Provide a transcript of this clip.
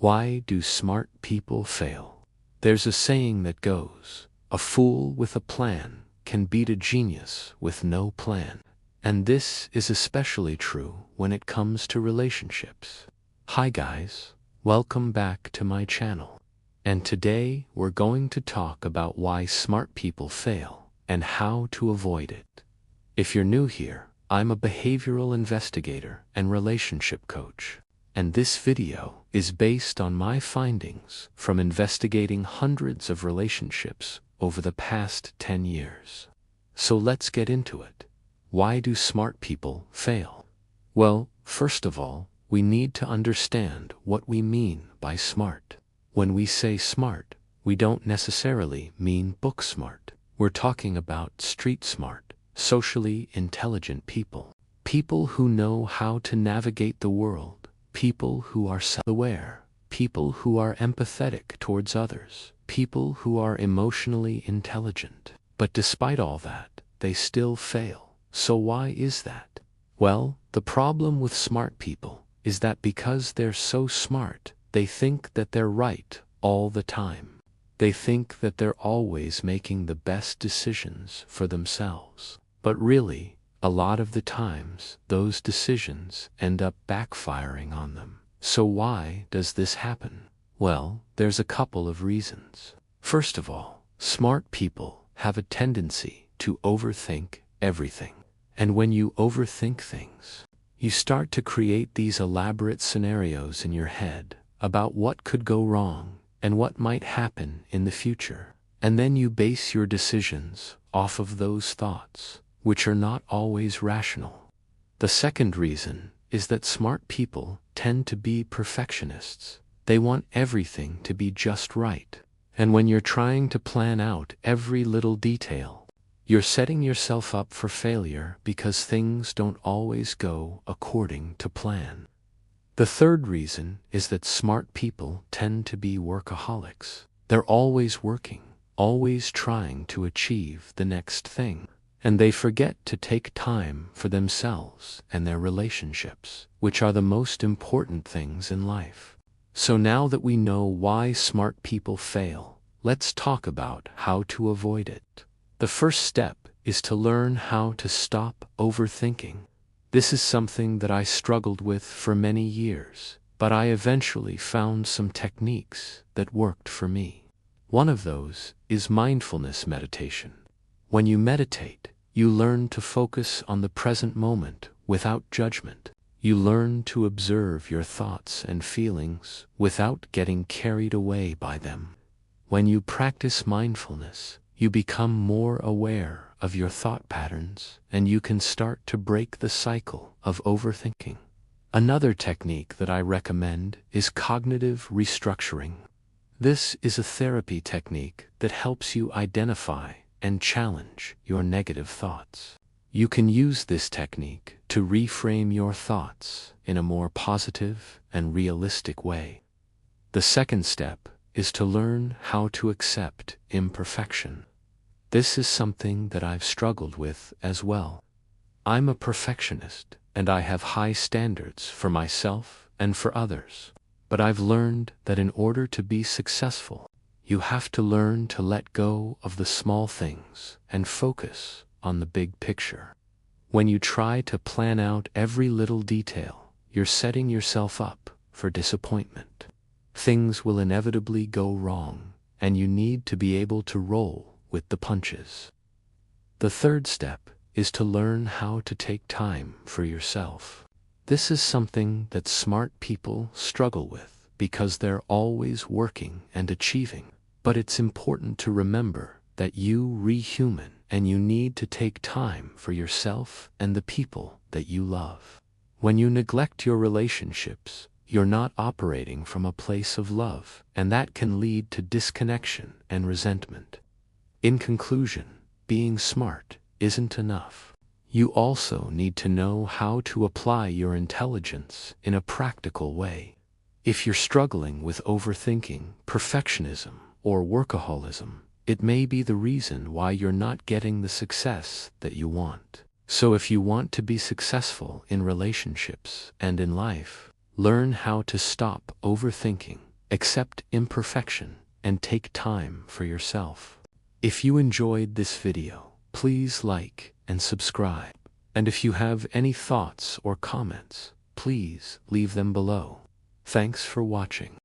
Why do smart people fail? There's a saying that goes, "A fool with a plan can beat a genius with no plan." And this is especially true when it comes to relationships. Hi guys, welcome back to my channel. And today we're going to talk about why smart people fail and how to avoid it. If you're new here, I'm a behavioral investigator and relationship coach. And this video is based on my findings from investigating hundreds of relationships over the past 10 years. So let's get into it. Why do smart people fail? Well, first of all, we need to understand what we mean by smart. When we say smart, we don't necessarily mean book smart. We're talking about street smart, socially intelligent people. People who know how to navigate the world. People who are self-aware, people who are empathetic towards others, people who are emotionally intelligent. But despite all that, they still fail. So why is that? Well, the problem with smart people is that because they're so smart, they think that they're right all the time. They think that they're always making the best decisions for themselves. But really, a lot of the times, those decisions end up backfiring on them. So why does this happen? Well, there's a couple of reasons. First of all, smart people have a tendency to overthink everything. And when you overthink things, you start to create these elaborate scenarios in your head about what could go wrong and what might happen in the future. And then you base your decisions off of those thoughts, which are not always rational. The second reason is that smart people tend to be perfectionists. They want everything to be just right. And when you're trying to plan out every little detail, you're setting yourself up for failure because things don't always go according to plan. The third reason is that smart people tend to be workaholics. They're always working, always trying to achieve the next thing. And they forget to take time for themselves and their relationships, which are the most important things in life. So now that we know why smart people fail, let's talk about how to avoid it. The first step is to learn how to stop overthinking. This is something that I struggled with for many years, but I eventually found some techniques that worked for me. One of those is mindfulness meditation. When you meditate, you learn to focus on the present moment without judgment. You learn to observe your thoughts and feelings without getting carried away by them. When you practice mindfulness, you become more aware of your thought patterns and you can start to break the cycle of overthinking. Another technique that I recommend is cognitive restructuring. This is a therapy technique that helps you identify and challenge your negative thoughts. You can use this technique to reframe your thoughts in a more positive and realistic way. The second step is to learn how to accept imperfection. This is something that I've struggled with as well. I'm a perfectionist and I have high standards for myself and for others. But I've learned that in order to be successful, you have to learn to let go of the small things and focus on the big picture. When you try to plan out every little detail, you're setting yourself up for disappointment. Things will inevitably go wrong, and you need to be able to roll with the punches. The third step is to learn how to take time for yourself. This is something that smart people struggle with because they're always working and achieving. But it's important to remember that you're human and you need to take time for yourself and the people that you love. When you neglect your relationships, you're not operating from a place of love, and that can lead to disconnection and resentment. In conclusion, being smart isn't enough. You also need to know how to apply your intelligence in a practical way. If you're struggling with overthinking, perfectionism, or workaholism, it may be the reason why you're not getting the success that you want. So if you want to be successful in relationships and in life, learn how to stop overthinking Accept imperfection and take time for yourself. If you enjoyed this video, please like and subscribe. And if you have any thoughts or comments, please leave them below. Thanks for watching.